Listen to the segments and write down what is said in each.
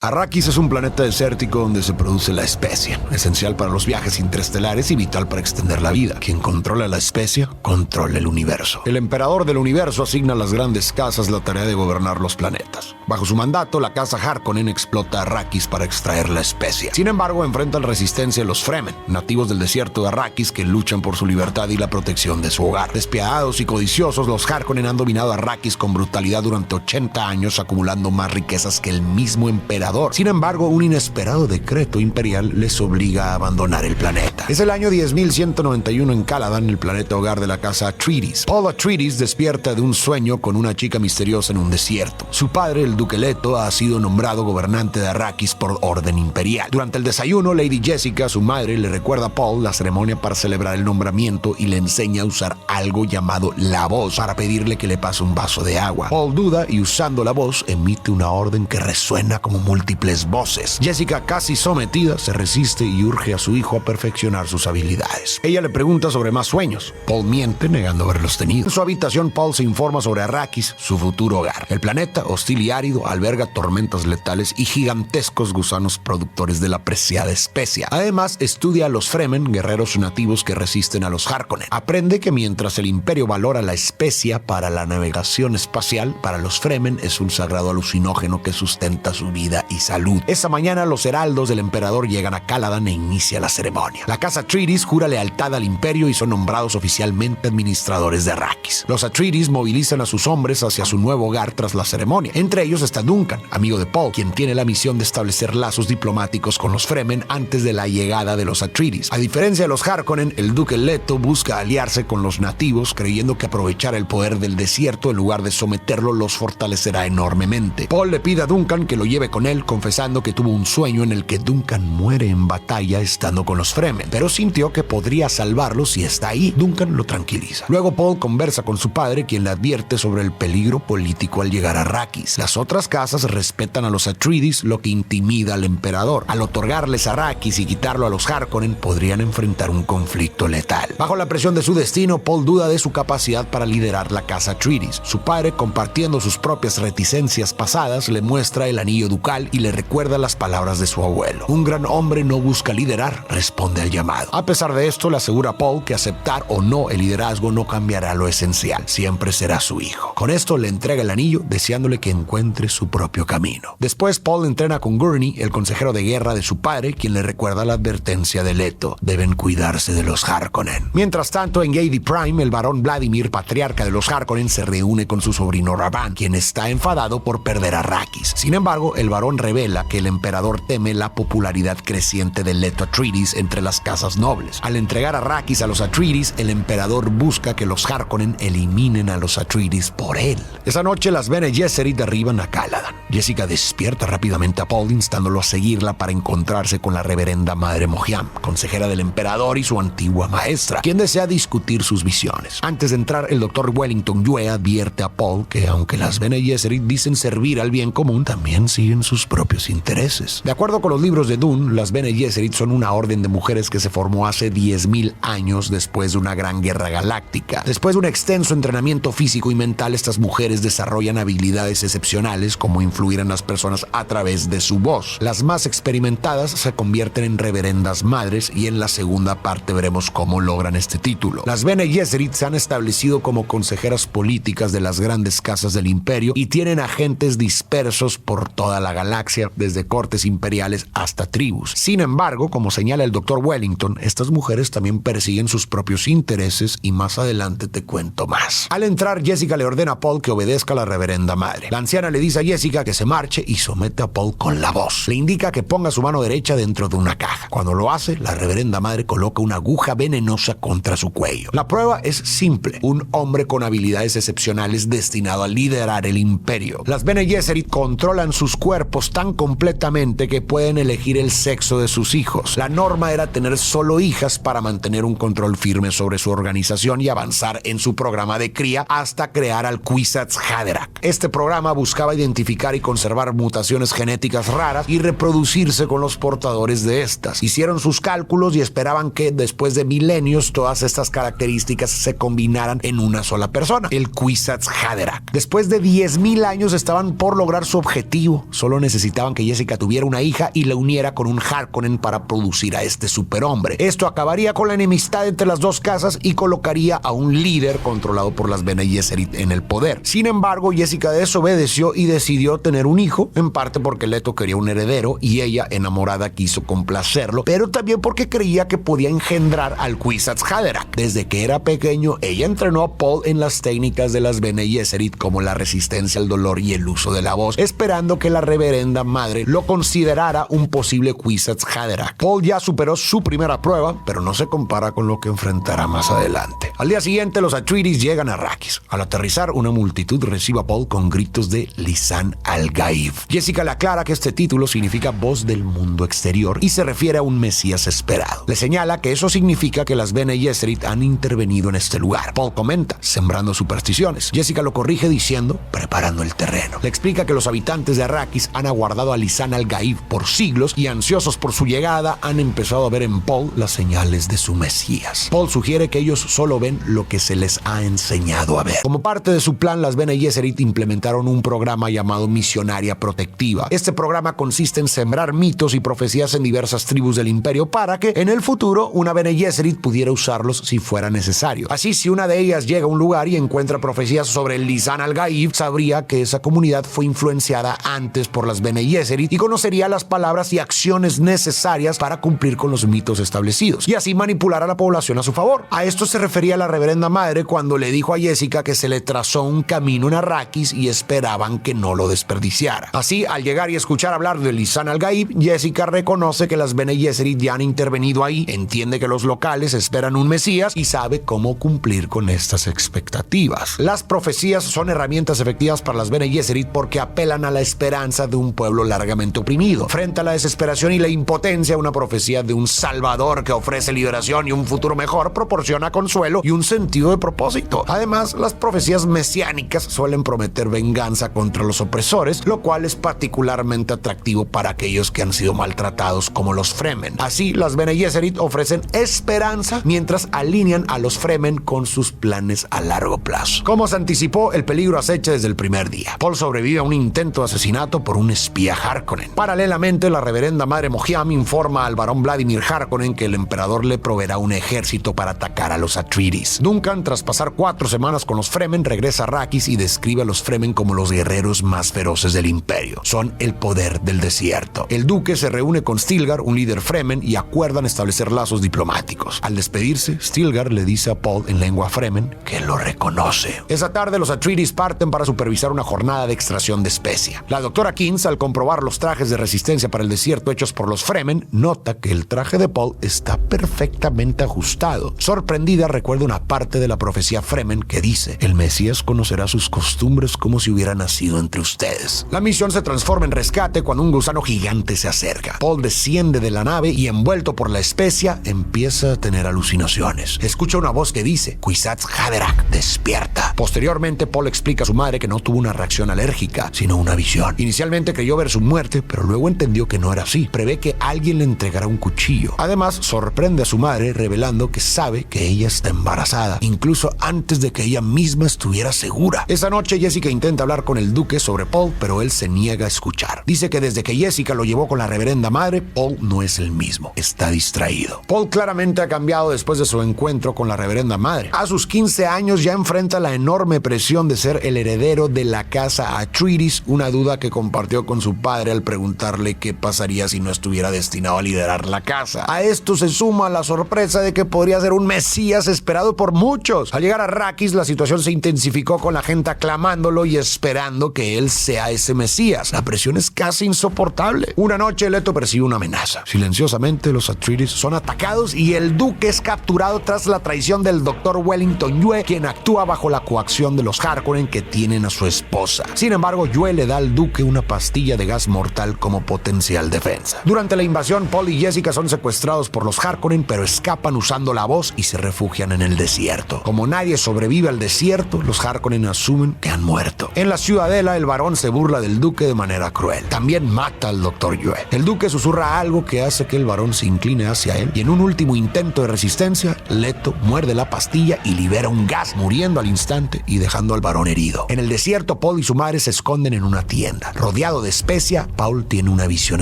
Arrakis es un planeta desértico donde se produce la especia, esencial para los viajes interestelares y vital para extender la vida. Quien controla la especia, controla el universo. El emperador del universo asigna a las grandes casas la tarea de gobernar los planetas. Bajo su mandato, la casa Harkonnen explota Arrakis para extraer la especia. Sin embargo, enfrentan resistencia a los Fremen, nativos del desierto de Arrakis que luchan por su libertad y la protección de su hogar. Despiadados y codiciosos, los Harkonnen han dominado Arrakis con brutalidad durante 80 años, acumulando más riquezas que el mismo emperador. Sin embargo, un inesperado decreto imperial les obliga a abandonar el planeta. Es el año 10.191 en Caladan, el planeta hogar de la casa Atreides. Paul Atreides despierta de un sueño con una chica misteriosa en un desierto. Su padre, el duque Leto, ha sido nombrado gobernante de Arrakis por orden imperial. Durante el desayuno, Lady Jessica, su madre, le recuerda a Paul la ceremonia para celebrar el nombramiento y le enseña a usar algo llamado la voz para pedirle que le pase un vaso de agua. Paul duda y, usando la voz, emite una orden que resuena como múltiples voces. Jessica, casi sometida, se resiste y urge a su hijo a perfeccionar sus habilidades. Ella le pregunta sobre más sueños. Paul miente, negando haberlos tenido. En su habitación, Paul se informa sobre Arrakis, su futuro hogar. El planeta, hostil y árido, alberga tormentas letales y gigantescos gusanos productores de la preciada especia. Además, estudia a los Fremen, guerreros nativos que resisten a los Harkonnen. Aprende que mientras el Imperio valora la especia para la navegación espacial, para los Fremen es un sagrado alucinógeno que sustenta su vida y salud. Esa mañana, los heraldos del emperador llegan a Caladan e inicia la ceremonia. La casa Atreides jura lealtad al imperio y son nombrados oficialmente administradores de Arrakis. Los Atreides movilizan a sus hombres hacia su nuevo hogar tras la ceremonia. Entre ellos está Duncan, amigo de Paul, quien tiene la misión de establecer lazos diplomáticos con los Fremen antes de la llegada de los Atreides. A diferencia de los Harkonnen, el duque Leto busca aliarse con los nativos, creyendo que aprovechar el poder del desierto en lugar de someterlo los fortalecerá enormemente. Paul le pide a Duncan que lo lleve con él, confesando que tuvo un sueño en el que Duncan muere en batalla estando con los Fremen, pero sintió que podría salvarlo si está ahí. Duncan lo tranquiliza. Luego Paul conversa con su padre, quien le advierte sobre el peligro político al llegar a Arrakis. Las otras casas respetan a los Atreides, lo que intimida al emperador. Al otorgarles Arrakis y quitarlo a los Harkonnen, podrían enfrentar un conflicto letal. Bajo la presión de su destino, Paul duda de su capacidad para liderar la casa Atreides. Su padre, compartiendo sus propias reticencias pasadas, le muestra el anillo ducal y le recuerda las palabras de su abuelo. Un gran hombre no busca liderar, responde al llamado. A pesar de esto, le asegura a Paul que aceptar o no el liderazgo no cambiará lo esencial, siempre será su hijo. Con esto le entrega el anillo, deseándole que encuentre su propio camino. Después, Paul entrena con Gurney, el consejero de guerra de su padre, quien le recuerda la advertencia de Leto: deben cuidarse de los Harkonnen. Mientras tanto, en Gadi Prime, el barón Vladimir, patriarca de los Harkonnen, se reúne con su sobrino Ravan, quien está enfadado por perder a Arrakis. Sin embargo, el barón revela que el emperador teme la popularidad creciente de Leto Atreides entre las casas nobles. Al entregar a Arrakis a los Atreides, el emperador busca que los Harkonnen eliminen a los Atreides por él. Esa noche, las Bene Gesserit derriban a Caladan. Jessica despierta rápidamente a Paul, instándolo a seguirla para encontrarse con la reverenda Madre Mohiam, consejera del emperador y su antigua maestra, quien desea discutir sus visiones. Antes de entrar, el Dr. Wellington Yue advierte a Paul que, aunque las Bene Gesserit dicen servir al bien común, también siguen sus propios intereses. De acuerdo con los libros de Dune, las Bene Gesserit son una orden de mujeres que se formó hace 10.000 años después de una gran guerra galáctica. Después de un extenso entrenamiento físico y mental, estas mujeres desarrollan habilidades excepcionales como influir en las personas a través de su voz. Las más experimentadas se convierten en reverendas madres y en la segunda parte veremos cómo logran este título. Las Bene Gesserit se han establecido como consejeras políticas de las grandes casas del imperio y tienen agentes dispersos por toda la galaxia, desde cortes imperiales hasta tribus. Sin embargo, como señala el Dr. Wellington, estas mujeres también persiguen sus propios intereses y más adelante te cuento más. Al entrar, Jessica le ordena a Paul que obedezca a la reverenda madre. La anciana le dice a Jessica que se marche y somete a Paul con la voz. Le indica que ponga su mano derecha dentro de una caja. Cuando lo hace, la reverenda madre coloca una aguja venenosa contra su cuello. La prueba es simple: un hombre con habilidades excepcionales destinado a liderar el imperio. Las Bene Gesserit controlan sus cuerpos tan completamente que pueden elegir el sexo de sus hijos. La norma era tener solo hijas para mantener un control firme sobre su organización y avanzar en su programa de cría hasta crear al Kwisatz Haderach. Este programa buscaba identificar y conservar mutaciones genéticas raras y reproducirse con los portadores de estas. Hicieron sus cálculos y esperaban que después de milenios todas estas características se combinaran en una sola persona, el Kwisatz Haderach. Después de 10.000 años estaban por lograr su objetivo. Solo necesitaban necesitaban que Jessica tuviera una hija y la uniera con un Harkonnen para producir a este superhombre. Esto acabaría con la enemistad entre las dos casas y colocaría a un líder controlado por las Bene Gesserit en el poder. Sin embargo, Jessica desobedeció y decidió tener un hijo, en parte porque Leto quería un heredero y ella, enamorada, quiso complacerlo, pero también porque creía que podía engendrar al Kwisatz Haderach. Desde que era pequeño, ella entrenó a Paul en las técnicas de las Bene Gesserit como la resistencia al dolor y el uso de la voz, esperando que la reverenda madre lo considerara un posible Kwisatz Haderach. Paul ya superó su primera prueba, pero no se compara con lo que enfrentará más adelante. Al día siguiente, los Atreides llegan a Arrakis. Al aterrizar, una multitud recibe a Paul con gritos de Lisan al-Gaib. Jessica le aclara que este título significa voz del mundo exterior y se refiere a un Mesías esperado. Le señala que eso significa que las Bene Gesserit han intervenido en este lugar. Paul comenta, sembrando supersticiones. Jessica lo corrige diciendo, preparando el terreno. Le explica que los habitantes de Arrakis han aguardado a Lisan al-Gaib por siglos y, ansiosos por su llegada, han empezado a ver en Paul las señales de su Mesías. Paul sugiere que ellos solo ven lo que se les ha enseñado a ver. Como parte de su plan, las Bene Gesserit implementaron un programa llamado Misionaria Protectiva. Este programa consiste en sembrar mitos y profecías en diversas tribus del imperio para que, en el futuro, una Bene Gesserit pudiera usarlos si fuera necesario. Así, si una de ellas llega a un lugar y encuentra profecías sobre el Lisan al-Gaib, sabría que esa comunidad fue influenciada antes por las Bene Gesserit y conocería las palabras y acciones necesarias para cumplir con los mitos establecidos, y así manipular a la población a su favor. A esto se refería la reverenda madre cuando le dijo a Jessica que se le trazó un camino en Arrakis y esperaban que no lo desperdiciara. Así, al llegar y escuchar hablar de Lisan al-Gaib, Jessica reconoce que las Bene Gesserit ya han intervenido ahí, entiende que los locales esperan un Mesías y sabe cómo cumplir con estas expectativas. Las profecías son herramientas efectivas para las Bene Gesserit porque apelan a la esperanza de un pueblo largamente oprimido. Frente a la desesperación y la impotencia, una profecía de un salvador que ofrece liberación y un futuro mejor proporciona consuelo y un sentido de propósito. Además, las profecías mesiánicas suelen prometer venganza contra los opresores, lo cual es particularmente atractivo para aquellos que han sido maltratados como los Fremen. Así, las Bene Gesserit ofrecen esperanza mientras alinean a los Fremen con sus planes a largo plazo. Como se anticipó, el peligro acecha desde el primer día. Paul sobrevive a un intento de asesinato por un espía Harkonnen. Paralelamente, la reverenda madre Mohiam informa al barón Vladimir Harkonnen que el emperador le proveerá un ejército para atacar a los Atreides. Duncan, tras pasar 4 semanas con los Fremen, regresa a Arrakis y describe a los Fremen como los guerreros más feroces del imperio. Son el poder del desierto. El duque se reúne con Stilgar, un líder Fremen, y acuerdan establecer lazos diplomáticos. Al despedirse, Stilgar le dice a Paul en lengua Fremen que lo reconoce. Esa tarde, los Atreides parten para supervisar una jornada de extracción de especia. La doctora Kins, al comprobar los trajes de resistencia para el desierto hechos por los Fremen, nota que el traje de Paul está perfectamente ajustado. Sorprendida, recuerda una parte de la profecía Fremen que dice: el Mesías conocerá sus costumbres como si hubiera nacido entre ustedes. La misión se transforma en rescate cuando un gusano gigante se acerca. Paul desciende de la nave y, envuelto por la especia, empieza a tener alucinaciones. Escucha una voz que dice: Kwisatz Haderach, despierta. Posteriormente, Paul explica a su madre que no tuvo una reacción alérgica, sino una visión. Inicialmente creyó ver su muerte, pero luego entendió que no era así. Prevé que alguien le entregara un cuchillo. Además, sorprende a su madre revelando que sabe que ella está embarazada, incluso antes de que ella misma estuviera segura. Esa noche, Jessica intenta hablar con el duque sobre Paul, pero él se niega a escuchar. Dice que desde que Jessica lo llevó con la reverenda madre, Paul no es el mismo. Está distraído. Paul claramente ha cambiado después de su encuentro con la reverenda madre. A sus 15 años ya enfrenta la enorme presión de ser el heredero de la casa Atreides, una duda que compartió con su padre al preguntarle qué pasaría si no estuviera destinado a liderar la casa. A esto se suma la sorpresa de que podría ser un Mesías esperado por muchos. Al llegar a Arrakis, la situación se intensificó con la gente aclamándolo y esperando que él sea ese Mesías. La presión es casi insoportable. Una noche, Leto percibe una amenaza. Silenciosamente, los Atreides son atacados y el duque es capturado tras la traición del Dr. Wellington Yue, quien actúa bajo la coacción de los Harkonnen que tienen a su esposa. Sin embargo, Yue le da al duque una pastilla de gas mortal como potencial defensa. Durante la invasión, Paul y Jessica son secuestrados por los Harkonnen, pero escapan usando la voz y se refugian en el el desierto. Como nadie sobrevive al desierto, los Harkonnen asumen que han muerto. En la ciudadela, el varón se burla del duque de manera cruel. También mata al Dr. Yue. El duque susurra algo que hace que el varón se incline hacia él y en un último intento de resistencia, Leto muerde la pastilla y libera un gas, muriendo al instante y dejando al varón herido. En el desierto, Paul y su madre se esconden en una tienda. Rodeado de especia, Paul tiene una visión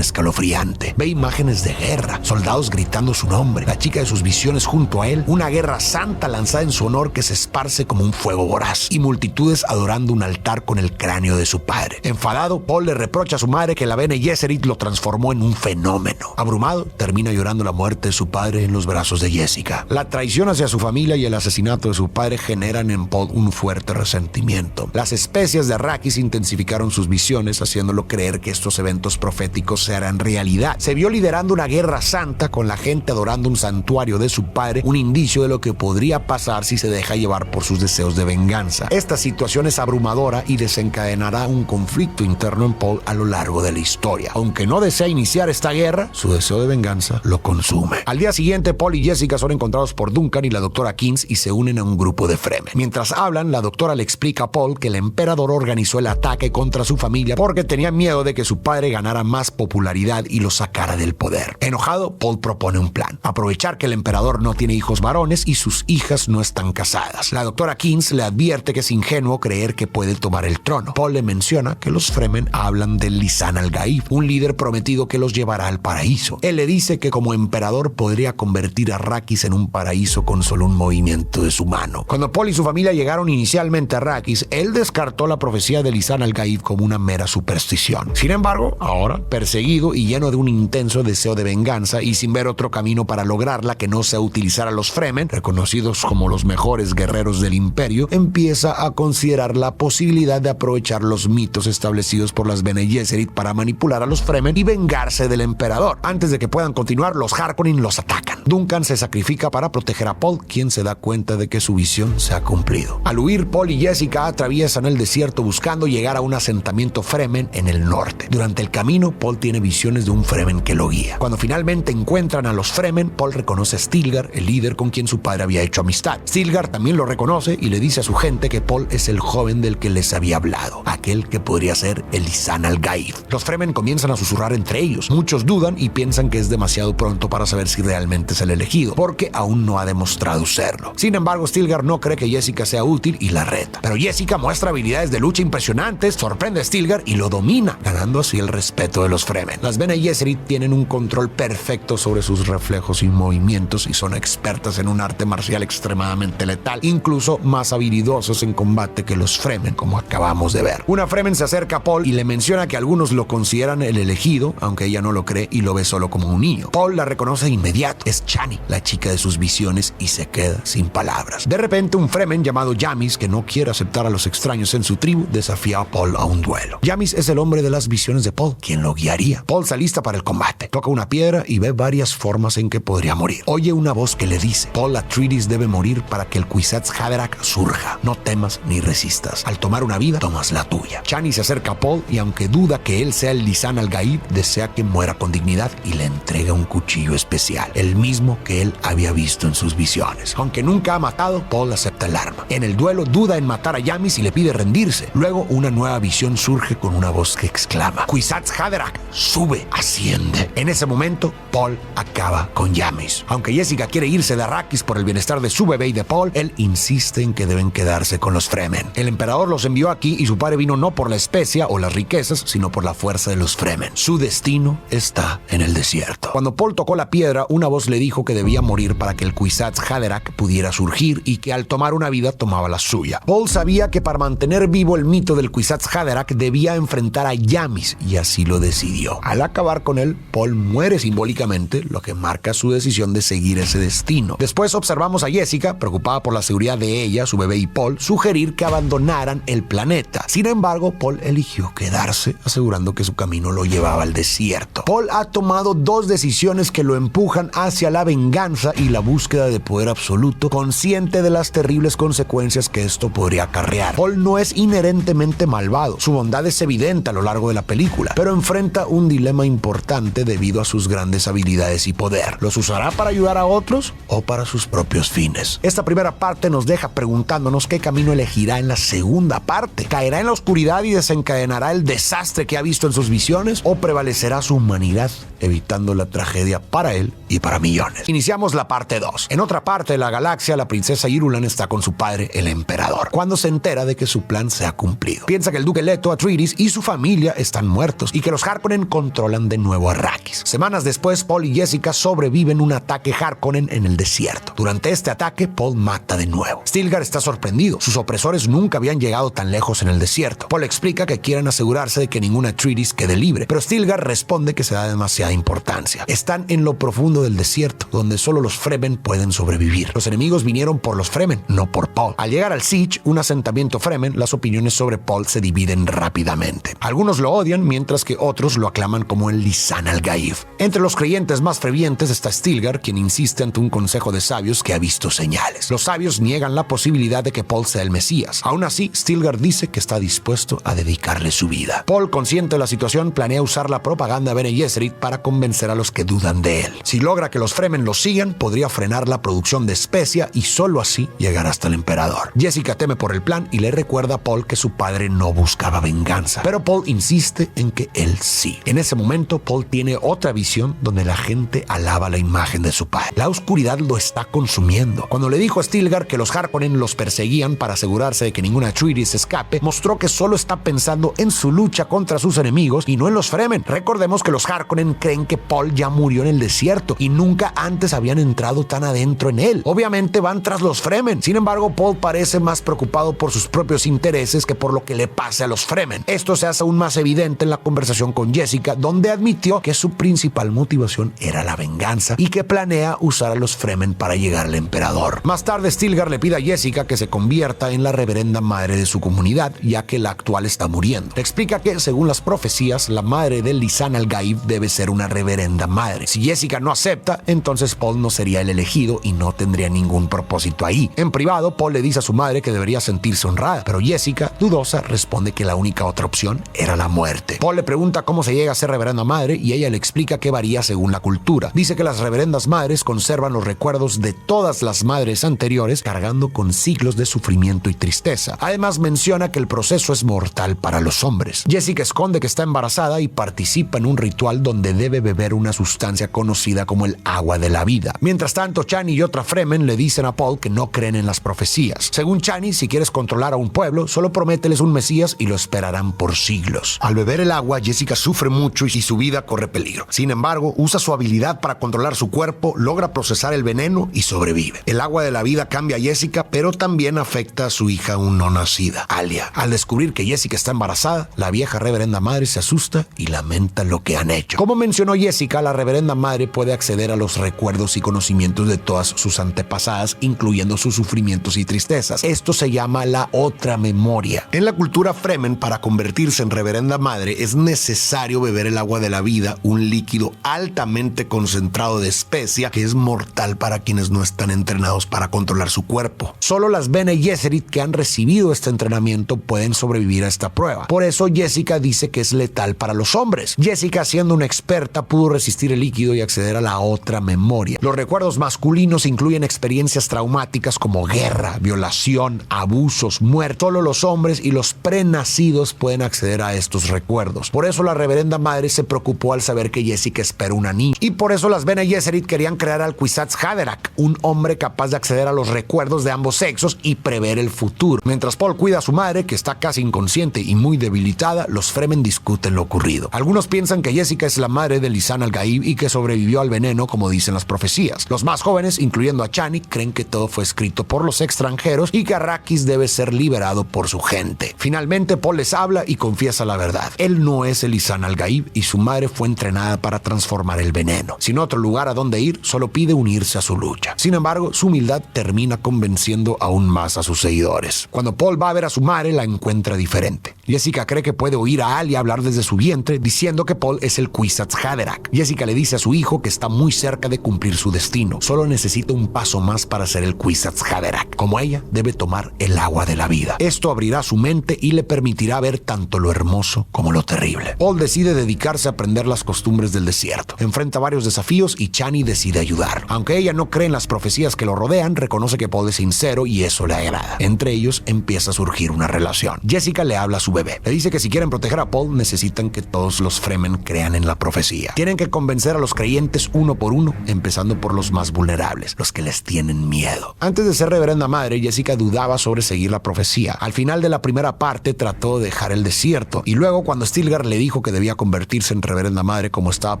escalofriante. Ve imágenes de guerra, soldados gritando su nombre, la chica de sus visiones junto a él, una guerra santa lanzada en su honor que se esparce como un fuego voraz y multitudes adorando un altar con el cráneo de su padre. Enfadado, Paul le reprocha a su madre que la Bene Gesserit lo transformó en un fenómeno. Abrumado, termina llorando la muerte de su padre en los brazos de Jessica. La traición hacia su familia y el asesinato de su padre generan en Paul un fuerte resentimiento. Las especias de Arrakis intensificaron sus visiones, haciéndolo creer que estos eventos proféticos se harán realidad. Se vio liderando una guerra santa con la gente adorando un santuario de su padre, un indicio de lo que podría pasar si se deja llevar por sus deseos de venganza. Esta situación es abrumadora y desencadenará un conflicto interno en Paul a lo largo de la historia. Aunque no desea iniciar esta guerra, su deseo de venganza lo consume. Al día siguiente, Paul y Jessica son encontrados por Duncan y la doctora Kings y se unen a un grupo de Fremen. Mientras hablan, la doctora le explica a Paul que el emperador organizó el ataque contra su familia porque tenía miedo de que su padre ganara más popularidad y lo sacara del poder. Enojado, Paul propone un plan: aprovechar que el emperador no tiene hijos varones y sus hijas no están casadas. La doctora Kings le advierte que es ingenuo creer que puede tomar el trono. Paul le menciona que los Fremen hablan del Lisan al-Gaib, un líder prometido que los llevará al paraíso. Él le dice que como emperador podría convertir a Arrakis en un paraíso con solo un movimiento de su mano. Cuando Paul y su familia llegaron inicialmente a Arrakis, él descartó la profecía de Lisan al-Gaib como una mera superstición. Sin embargo, ahora, perseguido y lleno de un intenso deseo de venganza y sin ver otro camino para lograrla que no sea utilizar a los Fremen, reconocidos como los mejores guerreros del imperio, empieza a considerar la posibilidad de aprovechar los mitos establecidos por las Bene Gesserit para manipular a los Fremen y vengarse del emperador. Antes de que puedan continuar, los Harkonnen los atacan. Duncan se sacrifica para proteger a Paul, quien se da cuenta de que su visión se ha cumplido. Al huir, Paul y Jessica atraviesan el desierto buscando llegar a un asentamiento Fremen en el norte. Durante el camino, Paul tiene visiones de un Fremen que lo guía. Cuando finalmente encuentran a los Fremen, Paul reconoce a Stilgar, el líder con quien su padre había hecho amistad. Stilgar también lo reconoce y le dice a su gente que Paul es el joven del que les había hablado, aquel que podría ser el Lisan al-Gaib. Los Fremen comienzan a susurrar entre ellos. Muchos dudan y piensan que es demasiado pronto para saber si realmente es el elegido, porque aún no ha demostrado serlo. Sin embargo, Stilgar no cree que Jessica sea útil y la reta. Pero Jessica muestra habilidades de lucha impresionantes, sorprende a Stilgar y lo domina, ganando así el respeto de los Fremen. Las Bene Gesserit tienen un control perfecto sobre sus reflejos y movimientos y son expertas en un arte marcial extremadamente letal, incluso más habilidosos en combate que los Fremen, como acabamos de ver. Una Fremen se acerca a Paul y le menciona que algunos lo consideran el elegido, aunque ella no lo cree y lo ve solo como un niño. Paul la reconoce de inmediato. Es Chani, la chica de sus visiones, y se queda sin palabras. De repente, un Fremen llamado Jamis, que no quiere aceptar a los extraños en su tribu, desafía a Paul a un duelo. Jamis es el hombre de las visiones de Paul, quien lo guiaría. Paul se alista para el combate. Toca una piedra y ve varias formas en que podría morir. Oye una voz que le dice: Paul Atreides debe morir para que el Kwisatz Haderach surja. No temas ni resistas. Al tomar una vida, tomas la tuya. Chani se acerca a Paul y, aunque duda que él sea el Lisan al-Gaib, desea que muera con dignidad y le entrega un cuchillo especial, el mismo que él había visto en sus visiones. Aunque nunca ha matado, Paul acepta el arma. En el duelo duda en matar a Jamis y le pide rendirse. Luego una nueva visión surge con una voz que exclama: Kwisatz Haderach, sube, asciende. En ese momento, Paul acaba con Jamis. Aunque Jessica quiere irse de Arrakis por el bienestar de su bebé y de Paul, él insiste en que deben quedarse con los Fremen. El emperador los envió aquí y su padre vino no por la especia o las riquezas, sino por la fuerza de los Fremen. Su destino está en el desierto. Cuando Paul tocó la piedra, una voz le dijo que debía morir para que el Kwisatz Haderach pudiera surgir y que al tomar una vida tomaba la suya. Paul sabía que para mantener vivo el mito del Kwisatz Haderach debía enfrentar a Jamis y así lo decidió. Al acabar con él, Paul muere simbólicamente, lo que marca su decisión de seguir ese destino. Después observamos a Jessica, preocupada por la seguridad de ella, su bebé y Paul, sugerir que abandonaran el planeta. Sin embargo, Paul eligió quedarse, asegurando que su camino lo llevaba al desierto. Paul ha tomado dos decisiones que lo empujan hacia la venganza y la búsqueda de poder absoluto, consciente de las terribles consecuencias que esto podría acarrear. Paul no es inherentemente malvado, su bondad es evidente a lo largo de la película, pero enfrenta un dilema importante debido a sus grandes habilidades y poder. ¿Los usará para ayudar a otros o para sus propios fines. Esta primera parte nos deja preguntándonos qué camino elegirá en la segunda parte. ¿Caerá en la oscuridad y desencadenará el desastre que ha visto en sus visiones? ¿O prevalecerá su humanidad, evitando la tragedia para él y para millones? Iniciamos la parte 2. En otra parte de la galaxia, la princesa Irulan está con su padre, el emperador, cuando se entera de que su plan se ha cumplido. Piensa que el duque Leto Atreides y su familia están muertos y que los Harkonnen controlan de nuevo Arrakis. Semanas después, Paul y Jessica sobreviven un ataque Harkonnen en el desierto. Durante este ataque, Paul mata de nuevo. Stilgar está sorprendido. Sus opresores nunca habían llegado tan lejos en el desierto. Paul explica que quieren asegurarse de que ningún Atreides quede libre, pero Stilgar responde que se da demasiada importancia. Están en lo profundo del desierto, donde solo los Fremen pueden sobrevivir. Los enemigos vinieron por los Fremen, no por Paul. Al llegar al Siege, un asentamiento Fremen, las opiniones sobre Paul se dividen rápidamente. Algunos lo odian, mientras que otros lo aclaman como el Lisan al-Gaib. Entre los creyentes más fervientes está Stilgar, quien insiste ante un consejo de sabios que ha visto señales. Los sabios niegan la posibilidad de que Paul sea el Mesías. Aún así, Stilgar dice que está dispuesto a dedicarle su vida. Paul, consciente de la situación, planea usar la propaganda Bene Gesserit para convencer a los que dudan de él. Si logra que los Fremen lo sigan, podría frenar la producción de especia y solo así llegar hasta el emperador. Jessica teme por el plan y le recuerda a Paul que su padre no buscaba venganza, pero Paul insiste en que él sí. En ese momento, Paul tiene otra visión donde la gente alaba la imagen de su padre. La oscuridad lo está consumiendo. Cuando le dijo a Stilgar que los Harkonnen los perseguían para asegurarse de que ningún Atreides escape, mostró que solo está pensando en su lucha contra sus enemigos y no en los Fremen. Recordemos que los Harkonnen creen que Paul ya murió en el desierto y nunca antes habían entrado tan adentro en él. Obviamente van tras los Fremen. Sin embargo, Paul parece más preocupado por sus propios intereses que por lo que le pase a los Fremen. Esto se hace aún más evidente en la conversación con Jessica, donde admitió que su principal motivación era la venganza y que planea usar a los Fremen para llegar al emperador. Más tarde, Stilgar le pide a Jessica que se convierta en la reverenda madre de su comunidad, ya que la actual está muriendo. Le explica que, según las profecías, la madre del Lisan al-Gaib debe ser una reverenda madre. Si Jessica no acepta, entonces Paul no sería el elegido y no tendría ningún propósito ahí. En privado, Paul le dice a su madre que debería sentirse honrada, pero Jessica, dudosa, responde que la única otra opción era la muerte. Paul le pregunta cómo se llega a ser reverenda madre y ella le explica que varía según la cultura. Dice que las reverendas madres conservan los recuerdos de todas las madres anteriores, cargando con siglos de sufrimiento y tristeza. Además, menciona que el proceso es mortal para los hombres. Jessica esconde que está embarazada y participa en un ritual donde debe beber una sustancia conocida como el agua de la vida. Mientras tanto, Chani y otra Fremen le dicen a Paul que no creen en las profecías. Según Chani, si quieres controlar a un pueblo, solo promételes un Mesías y lo esperarán por siglos. Al beber el agua, Jessica sufre mucho y su vida corre peligro. Sin embargo, usa su habilidad para controlar su cuerpo, logra procesar el veneno y sobrevive. El agua de la vida cambia a Jessica, pero también afecta a su hija aún no nacida, Alia. Al descubrir que Jessica está embarazada, la vieja reverenda madre se asusta y lamenta lo que han hecho. Como mencionó Jessica, la reverenda madre puede acceder a los recuerdos y conocimientos de todas sus antepasadas, incluyendo sus sufrimientos y tristezas. Esto se llama la otra memoria. En la cultura Fremen, para convertirse en reverenda madre, es necesario beber el agua de la vida, un líquido altamente concentrado de especia que es mortal para quienes no están entrenados para controlar su cuerpo. Solo las Bene Gesserit que han recibido este entrenamiento pueden sobrevivir a esta prueba. Por eso Jessica dice que es letal para los hombres. Jessica, siendo una experta, pudo resistir el líquido y acceder a la otra memoria. Los recuerdos masculinos incluyen experiencias traumáticas como guerra, violación, abusos, muerte. Solo los hombres y los prenacidos pueden acceder a estos recuerdos. Por eso la reverenda madre se preocupó al saber que Jessica espera una niña. Y por eso las Bene Gesserit querían crear al Kwisatz Haderach, un hombre capaz de acceder a los recuerdos de ambos sexos y prever el futuro. Mientras Paul cuida a su madre, que está casi inconsciente y muy debilitada, los Fremen discuten lo ocurrido. Algunos piensan que Jessica es la madre de Lisan al-Gaib y que sobrevivió al veneno, como dicen las profecías. Los más jóvenes, incluyendo a Chani, creen que todo fue escrito por los extranjeros y que Arrakis debe ser liberado por su gente. Finalmente, Paul les habla y confiesa la verdad. Él no es el Lisan al-Gaib y su madre fue entrenada para transformar el veneno. Sin otro lugar a donde ir, solo pide unirse a su lucha. Sin embargo, su humildad termina convenciendo aún más a sus seguidores. Cuando Paul va a ver a su madre, la encuentra diferente. Jessica cree que puede oír a Alia hablar desde su vientre diciendo que Paul es el Kwisatz Haderach. Jessica le dice a su hijo que está muy cerca de cumplir su destino. Solo necesita un paso más para ser el Kwisatz Haderach. Como ella, debe tomar el agua de la vida. Esto abrirá su mente y le permitirá ver tanto lo hermoso como lo terrible. Paul decide dedicarse a aprender las costumbres del desierto. Enfrenta varios desafíos y Chani decide ayudar. Aunque ella no cree en las profecías que lo rodean, reconoce que Paul es sincero y eso le agrada. Entre ellos empieza a surgir una relación. Jessica le habla a su bebé. Le dice que si quieren proteger a Paul, necesitan que todos los Fremen crean en la profecía. Tienen que convencer a los creyentes uno por uno, empezando por los más vulnerables, los que les tienen miedo. Antes de ser reverenda madre, Jessica dudaba sobre seguir la profecía. Al final de la primera parte trató de dejar el desierto y luego cuando Stilgar le dijo que debía convertirse en reverenda madre como estaba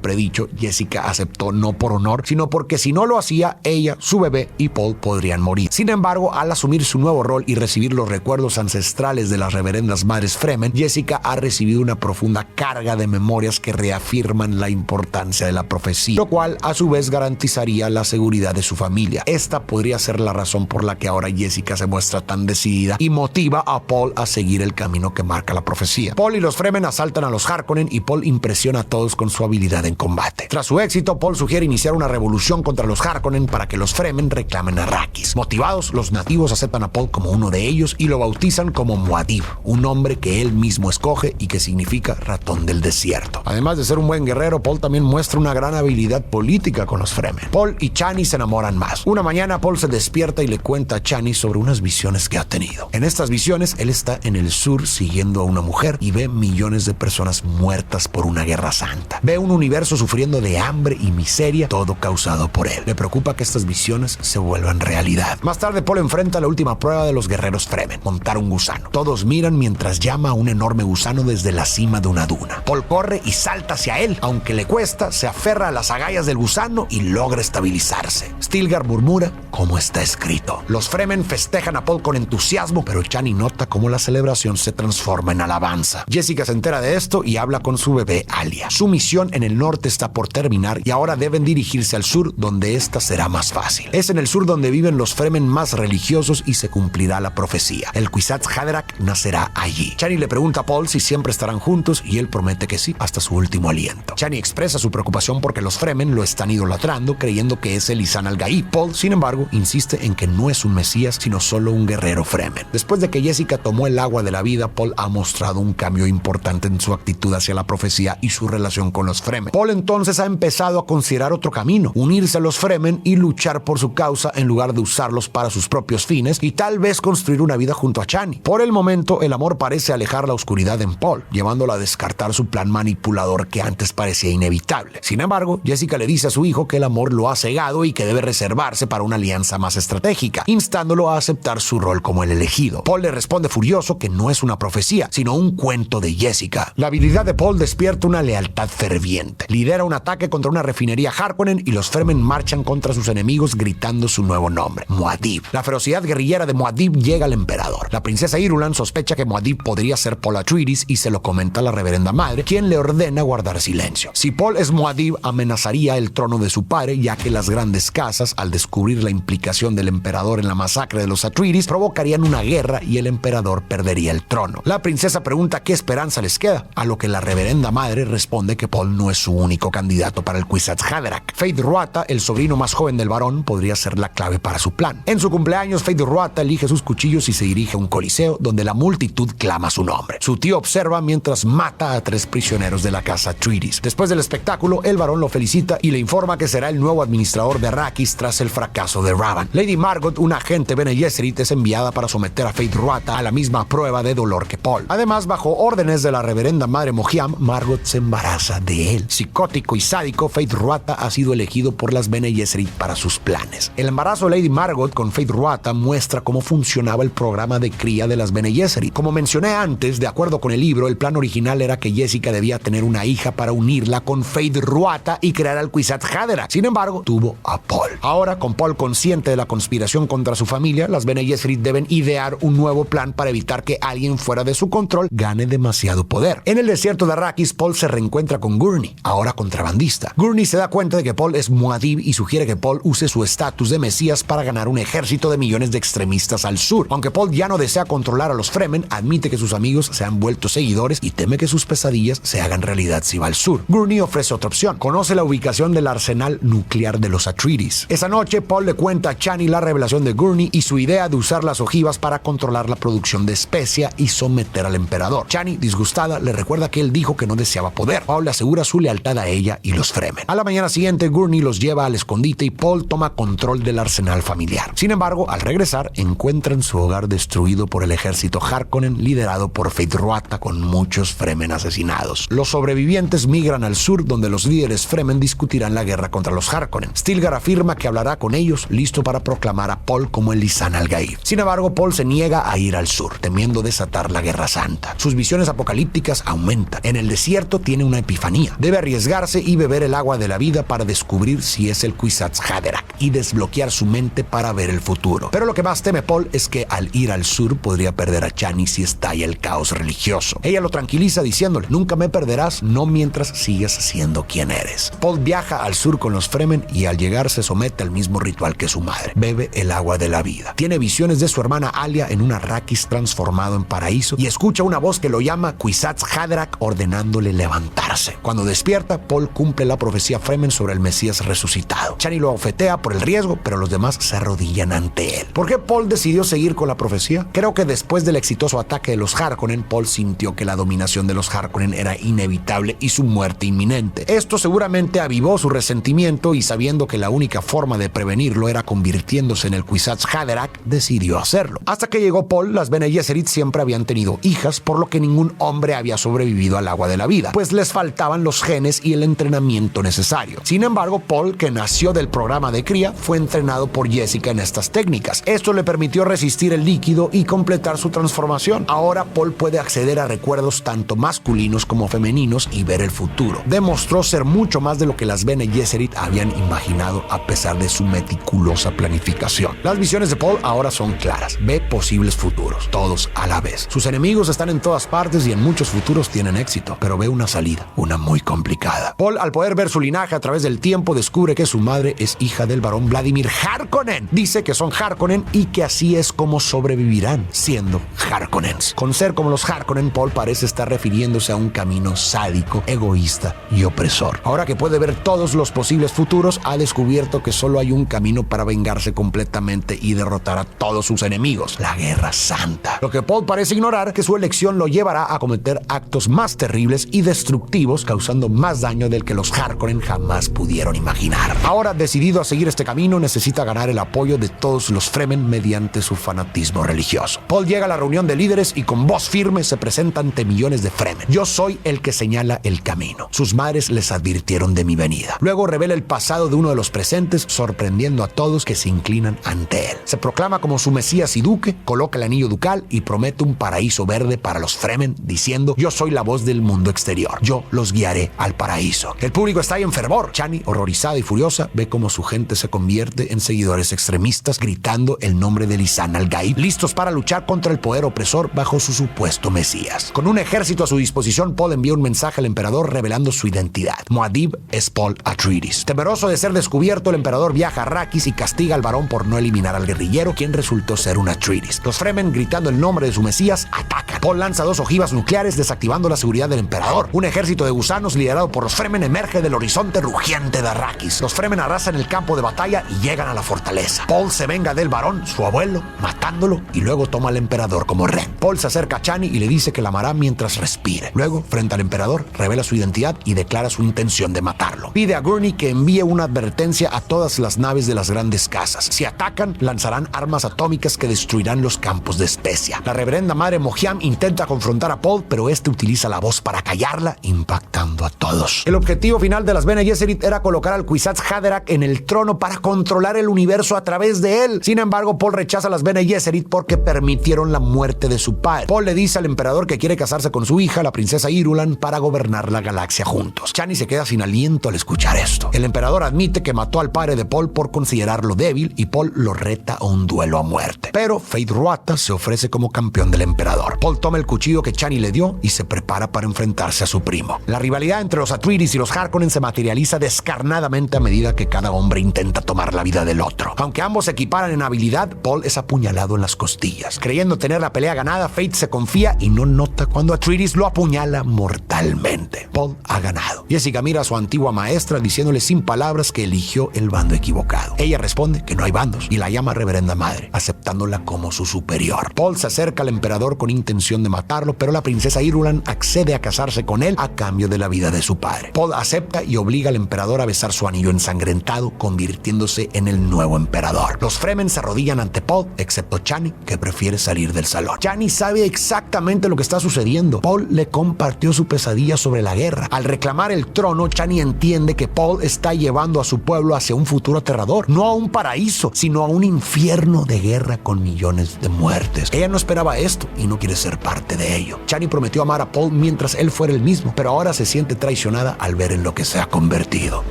predicho, Jessica aceptó no por honor, sino porque si no lo hacía, ella, su bebé y Paul podrían morir. Sin embargo, al asumir su nuevo rol y recibir los recuerdos ancestrales de las reverendas madres Fremen, Jessica ha recibido una profunda carga de memorias que reafirman la importancia de la profecía, lo cual a su vez garantizaría la seguridad de su familia. Esta podría ser la razón por la que ahora Jessica se muestra tan decidida y motiva a Paul a seguir el camino que marca la profecía. Paul y los Fremen asaltan a los Harkonnen y Paul impresiona a todos con su habilidad en combate. Tras su éxito, Paul sugiere iniciar una revolución contra los Harkonnen para que los Fremen reclamen a Arrakis. Motivados, los nativos aceptan a Paul como uno de ellos y lo bautizan como Muad'Dib, un nombre que él mismo escoge y que significa ratón del desierto. Además de ser un buen guerrero, Paul también muestra una gran habilidad política con los Fremen. Paul y Chani se enamoran más. Una mañana Paul se despierta y le cuenta a Chani sobre unas visiones que ha tenido. En estas visiones, él está en el sur siguiendo a una mujer y ve millones de personas muertas por una guerra santa. Ve un universo sufriendo de hambre y miseria, todo causado por él. Le preocupa que estas visiones se vuelvan realidad. Más tarde, Paul enfrenta la última prueba de los guerreros Fremen, montar un gusano. Todos miran mientras llama a un enorme gusano desde la cima de una duna. Paul corre y salta hacia él. Aunque le cuesta, se aferra a las agallas del gusano y logra estabilizarse. Stilgar murmura como está escrito. Los Fremen festejan a Paul con entusiasmo, pero Chani nota cómo la celebración se transforma en alabanza. Jessica se entera de esto y habla con su bebé Alia. Su misión en el norte está por terminar y ahora deben dirigirse al sur, donde esta será más fácil. Es en el sur donde viven los Fremen más religiosos y se cumplirá la profecía. El Kwisatz Haderach nacerá allí. Chani le pregunta a Paul si siempre estarán juntos y él promete que sí, hasta su último aliento. Chani expresa su preocupación porque los Fremen lo están idolatrando, creyendo que es el Lisan al-Gaib. Paul, sin embargo, insiste en que no es un mesías, sino solo un guerrero Fremen. Después de que Jessica tomó el agua de la vida, Paul ha mostrado un cambio importante en su actitud hacia la profecía y su relación con los Fremen. Paul entonces ha empezado a considerar otro camino, unirse a los Fremen y luchar por su causa en lugar de usarlos para sus propios fines y tal vez construir una vida junto a Chani. Por el momento, el amor parece alejar la oscuridad en Paul, llevándola a descartar su plan manipulador que antes parecía inevitable. Sin embargo, Jessica le dice a su hijo que el amor lo ha cegado y que debe reservarse para una alianza más estratégica, instándolo a aceptar su rol como el elegido. Paul le responde furioso que no es una profecía, sino un cuento de Jessica. La habilidad de Paul despierta una lealtad ferviente. Lidera un ataque contra una refinería Harkonnen y los Fremen marchan contra sus enemigos gritando su nuevo nombre, Muad'Dib. La ferocidad guerrillera de Muad'Dib llega al emperador. La princesa Irulan sospecha que Muad'Dib podría ser Paul Atreides y se lo comenta a la reverenda madre, quien le ordena guardar silencio. Si Paul es Muad'Dib, amenazaría el trono de su padre, ya que las grandes casas, al descubrir la implicación del emperador en la masacre de los Atreides, provocarían una guerra y el emperador perdería el trono. La princesa pregunta qué esperanza les queda, a lo que la reverenda madre responde que Paul no es su único candidato para el Kwisatz Haderach. Feyd-Rautha, el sobrino más joven del varón, podría ser la clave para su plan. En su cumpleaños, Feyd-Rautha elige sus cuchillos y se dirige a un coliseo donde la multitud clama su nombre. Su tío observa mientras mata a 3 prisioneros de la casa Atreides. Después del espectáculo, el varón lo felicita y le informa que será el nuevo administrador de Arrakis tras el fracaso de Ravan. Lady Margot, una agente Bene Gesserit, es enviada para someter a Feyd-Rautha a la misma prueba de dolor que Paul. Además, bajo órdenes de la reverenda madre Mohiam, Margot se embaraza de él. Psicótico y sádico, Feyd-Rautha ha sido elegido por las Bene Gesserit para sus planes. El embarazo de Lady Margot con Feyd-Rautha muestra cómo funcionaba el programa de cría de las Bene Gesserit. Como mencioné antes, de acuerdo con el libro, el plan original era que Jessica debía tener una hija para unirla con Feyd-Rautha y crear al Kwisatz Haderach. Sin embargo, tuvo a Paul. Ahora, con Paul consciente de la conspiración contra su familia, las Bene Gesserit deben idear un nuevo plan para evitar que alguien fuera de su control gane demasiado poder. En el desierto de Arrakis, Paul se reencuentra con Gurney, ahora contrabandista. Gurney se da cuenta de que Paul es Muad'Dib y sugiere que Paul use su estatus de Mesías para ganar un ejército de millones de extremistas al sur. Aunque Paul ya no desea controlar a los Fremen, admite que sus amigos se han vuelto seguidores y teme que sus pesadillas se hagan realidad si va al sur. Gurney ofrece otra opción. Conoce la ubicación del arsenal nuclear de los Atreides. Esa noche, Paul le cuenta a Chani la revelación de Gurney y su idea de usar las ojivas para controlar la producción de especia y someter al emperador. Chani, disgustada, le recuerda que él dijo que no deseaba poder. Paul le asegura su lealtad a ella y los Fremen. A la mañana siguiente, Gurney los lleva al escondite y Paul toma control del arsenal familiar. Sin embargo, al regresar, encuentran su hogar destruido por el ejército Harkonnen liderado por Feyd-Rautha con muchos Fremen asesinados. Los sobrevivientes migran al sur, donde los líderes Fremen discutirán la guerra contra los Harkonnen. Stilgar afirma que hablará con ellos, listo para proclamar a Paul como el Lisan al-Gaib. Sin embargo, Paul se niega a ir al sur, temiendo desatar la Guerra Santa. Sus visiones apocalípticas aumentan. En el desierto tiene una epifanía. Debe arriesgarse y beber el agua de la vida para descubrir si es el Kwisatz Haderach y desbloquear su mente para ver el futuro. Pero lo que más teme Paul es que al ir al sur podría perder a Chani si estalla el caos religioso. Ella lo tranquiliza diciéndole: nunca me perderás, no mientras sigas siendo quien eres. Paul viaja al sur con los Fremen y al llegar se somete al mismo ritual que su madre. Bebe el agua de la vida. Tiene visiones de su hermana Alia en un Arrakis transformado en paraíso y escucha una voz que lo llama Kwisatz Haderach ordenándole levantarse. Cuando despierta, Paul cumple la profecía Fremen sobre el Mesías resucitado. Chani lo abofetea por el riesgo, pero los demás se arrodillan ante él. ¿Por qué Paul decidió seguir con la profecía? Creo que después del exitoso ataque de los Harkonnen, Paul sintió que la dominación de los Harkonnen era inevitable y su muerte inminente. Esto seguramente avivó su resentimiento y, sabiendo que la única forma de prevenirlo era convirtiéndose en el Kwisatz Haderach, decidió hacerlo. Hasta que llegó Paul, las Bene Gesserit siempre habían tenido hijas, por lo que ningún hombre había sobrevivido al agua de la vida, pues les faltaban los genes y el entrenamiento necesario. Sin embargo, Paul, que nació del programa de cría, fue entrenado por Jessica en estas técnicas. Esto le permitió resistir el líquido y completar su transformación. Ahora Paul puede acceder a recuerdos tanto masculinos como femeninos y ver el futuro. Demostró ser mucho más de lo que las Bene Gesserit habían imaginado a pesar de su meticulosa planificación. Las visiones de Paul ahora son claras. Ve posibles futuros, todos a la vez. Sus enemigos están en todas partes y en muchos futuros tienen éxito, pero ve una salida, una muy complicada. Paul, al poder ver su linaje a través del tiempo, descubre que su madre es hija del barón Vladimir Harkonnen. Dice que son Harkonnen y que así es como sobrevivirán, siendo Harkonnens. Con ser como los Harkonnen, Paul parece estar refiriéndose a un camino sádico, egoísta y opresor. Ahora que puede ver todos los posibles futuros, ha descubierto que solo hay un camino para vengarse completamente y derrotar a todos sus enemigos: la Guerra Santa. Lo que Paul parece ignorar, que su elección lo llevará a cometer actos más terribles y destructivos, causando más daño del que los Harkonnen jamás pudieron imaginar. Ahora, decidido a seguir este camino, necesita ganar el apoyo de todos los Fremen mediante su fanatismo religioso. Paul llega a la reunión de líderes y con voz firme se presenta ante millones de Fremen. Yo soy el que señala el camino. Sus madres les advirtieron de mi venida. Luego revela el pasado de uno de los presentes, sorprendiendo a todos que se inclinan ante él. Se proclama como su Mesías y duque, coloca el anillo ducal y promete un paraíso verde para los Fremen, diciendo: yo soy la voz del mundo exterior. Yo los guiaré al paraíso. El público está ahí en fervor. Chani, horrorizada y furiosa, ve cómo su gente se convierte en seguidores extremistas, gritando el nombre de Lisan al-Gaib, listos para luchar contra el poder opresor bajo su supuesto Mesías. Con un ejército a su disposición, Paul envía un mensaje al emperador revelando su identidad. Muad'Dib es Paul Atreides. Temeroso de ser descubierto, el emperador viaja a Arrakis y castiga al varón por no eliminar al guerrillero, quien resultó ser un Atreides. Los Fremen, gritando el nombre de su Mesías, atacan. Paul lanza 2 ojivas nucleares, desactivando la seguridad del emperador. Un ejército de gusanos liderado por los Fremen emerge del horizonte rugiente de Arrakis. Los Fremen arrasan el campo de batalla y llegan a la fortaleza. Paul se venga del varón, su abuelo, matándolo, y luego toma al emperador como rehén. Paul se acerca a Chani y le dice que la amará mientras respire. Luego, frente al emperador, revela su identidad y declara su intención de matarlo. Pide a Gurney que envíe una advertencia a todas las naves de las grandes casas. Si atacan, lanzarán armas atómicas que destruirán los campos de especia. La reverenda madre Mohiam intenta confrontar a Paul, pero este utiliza la voz para callarla, impactando a todos. El objetivo final de las Bene Gesserit era colocar al Kwisatz Haderach en el trono para controlar el universo a través de él. Sin embargo, Paul rechaza a las Bene Gesserit porque permitieron la muerte de su padre. Paul le dice al emperador que quiere casarse con su hija, la princesa Irulan, para gobernar la galaxia juntos. Chani se queda sin aliento al escuchar esto. El emperador admite que mató al padre padre de Paul por considerarlo débil y Paul lo reta a un duelo a muerte. Pero Feyd-Rautha se ofrece como campeón del emperador. Paul toma el cuchillo que Chani le dio y se prepara para enfrentarse a su primo. La rivalidad entre los Atreides y los Harkonnen se materializa descarnadamente a medida que cada hombre intenta tomar la vida del otro. Aunque ambos se equiparan en habilidad, Paul es apuñalado en las costillas. Creyendo tener la pelea ganada, Feyd se confía y no nota cuando Atreides lo apuñala mortalmente. Paul ha ganado. Jessica mira a su antigua maestra diciéndole sin palabras que eligió el bando equivocado. Ella responde que no hay bandos y la llama reverenda madre, aceptándola como su superior. Paul se acerca al emperador con intención de matarlo, pero la princesa Irulan accede a casarse con él a cambio de la vida de su padre. Paul acepta y obliga al emperador a besar su anillo ensangrentado, convirtiéndose en el nuevo emperador. Los Fremen se arrodillan ante Paul, excepto Chani, que prefiere salir del salón. Chani sabe exactamente lo que está sucediendo. Paul le compartió su pesadilla sobre la guerra. Al reclamar el trono, Chani entiende que Paul está llevando a su pueblo hacia un futuro aterrador, no a un paraíso, sino a un infierno de guerra con millones de muertes. Ella no esperaba esto y no quiere ser parte de ello. Chani prometió amar a Paul mientras él fuera el mismo, pero ahora se siente traicionada al ver en lo que se ha convertido.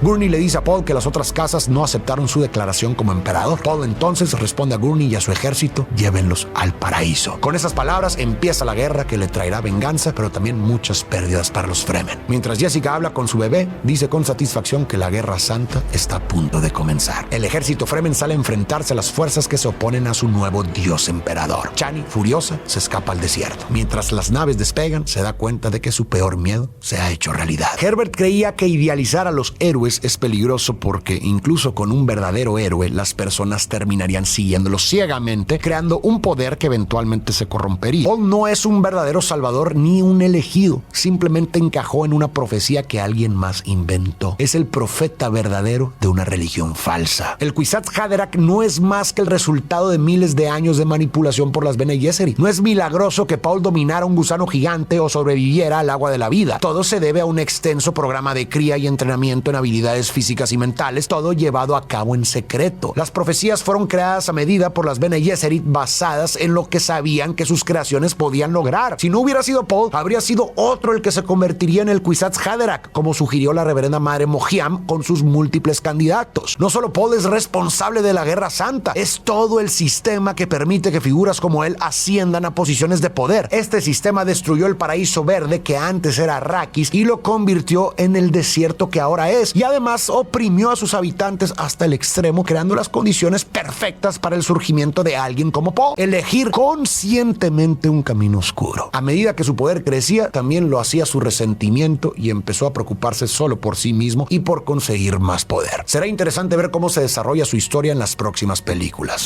Gurney le dice a Paul que las otras casas no aceptaron su declaración como emperador. Paul entonces responde a Gurney y a su ejército: llévenlos al paraíso. Con esas palabras empieza la guerra que le traerá venganza, pero también muchas pérdidas para los Fremen. Mientras Jessica habla con su bebé, dice con satisfacción que la Guerra Santa está a punto de comenzar. El ejército Fremen sale a enfrentarse a las fuerzas que se oponen a su nuevo dios emperador. Chani, furiosa, se escapa al desierto. Mientras las naves despegan, se da cuenta de que su peor miedo se ha hecho realidad. Herbert creía que idealizar a los héroes es peligroso porque incluso con un verdadero héroe, las personas terminarían siguiéndolo ciegamente, creando un poder que eventualmente se corrompería. Paul no es un verdadero salvador ni un elegido, simplemente encajó en una profecía que alguien más inventó. Es el profeta verdadero de una religión falsa. El Kwisatz Haderach no es más que el resultado de miles de años de manipulación por las Bene Gesserit. No es milagroso que Paul dominara un gusano gigante o sobreviviera al agua de la vida. Todo se debe a un extenso programa de cría y entrenamiento en habilidades físicas y mentales, todo llevado a cabo en secreto. Las profecías fueron creadas a medida por las Bene Gesserit basadas en lo que sabían que sus creaciones podían lograr. Si no hubiera sido Paul, habría sido otro el que se convertiría en el Kwisatz Haderach, como sugirió la reverenda madre Mohiam con sus múltiples candidatos. No solo Paul es responsable de la Guerra Santa, es todo el sistema que permite que figuras como él asciendan a posiciones de poder. Este sistema destruyó el paraíso verde que antes era Arrakis y lo convirtió en el desierto que ahora es, y además oprimió a sus habitantes hasta el extremo, creando las condiciones perfectas para el surgimiento de alguien como Paul. Elegir conscientemente un camino oscuro. A medida que su poder crecía, también lo hacía su resentimiento y empezó a preocuparse solo por sí mismo y por conseguir más poder. Será interesante ver cómo se desarrolla su historia en las próximas películas.